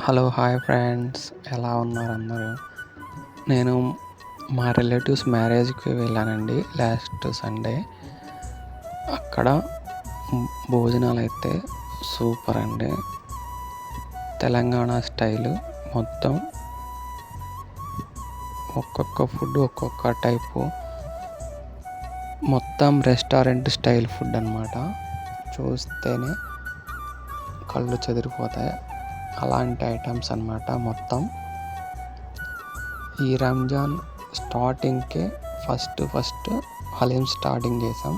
Hello hi friends, ఎలా ఉన్నారు అందరూ? నేను మా రిలేటివ్స్ మ్యారేజ్కి వెళ్ళానండి లాస్ట్ సండే. అక్కడ భోజనాలు అయితే సూపర్ అండి. తెలంగాణ స్టైలు మొత్తం, ఒక్కొక్క ఫుడ్ ఒక్కొక్క టైపు, మొత్తం రెస్టారెంట్ స్టైల్ ఫుడ్ అన్నమాట. చూస్తేనే కళ్ళు చెదిరిపోతాయి, అలాంటి ఐటమ్స్ అన్నమాట మొత్తం. ఈ రంజాన్ స్టార్టింగ్కే ఫస్ట్ హలీం స్టార్టింగ్ చేసాం.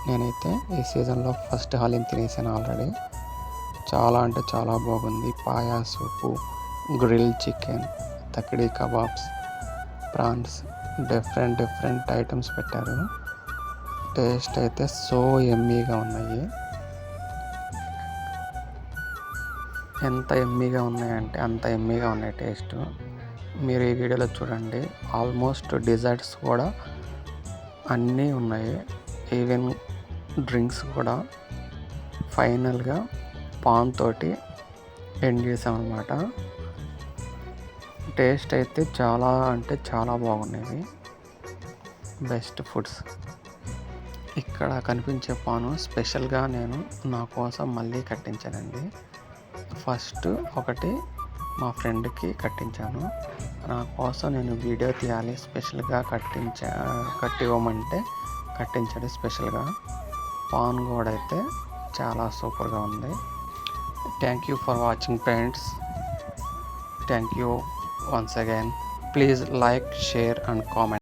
నేనైతే ఈ సీజన్లో ఫస్ట్ హలీం తినేసాను ఆల్రెడీ. చాలా అంటే చాలా బాగుంది. పాయా సూపు, గ్రిల్ చికెన్, తకిడీ కబాబ్స్, ప్రాన్స్, డిఫరెంట్ ఐటమ్స్ పెట్టారు. టేస్ట్ అయితే సో యమ్మీగా ఉన్నాయి. ఎంత యమ్మీగా ఉన్నాయంటే అంత యమ్మీగా ఉన్నాయి టేస్ట్. మీరు ఈ వీడియోలో చూడండి. ఆల్మోస్ట్ డిజర్ట్స్ కూడా అన్నీ ఉన్నాయి. ఈవెన్ డ్రింక్స్ కూడా ఫైనల్గా పాన్ తోటి ఎండ్ చేసామన్నమాట. టేస్ట్ అయితే చాలా అంటే చాలా బాగున్నాయి. Best foods. ఇక్కడ కనిపించే పాను స్పెషల్గా నేను నా కోసం మళ్ళీ కట్టించానండి. ఫస్ట్ ఒకటి మా ఫ్రెండ్కి కట్టించాను. నా కోసం నేను వీడియో తీయాలి, స్పెషల్గా కట్టివ్వమంటే కట్టించాడు స్పెషల్గా. పాన్ కూడా అయితే చాలా సూపర్గా ఉంది. Thank you for watching friends. Thank you once again. Please like, share and comment.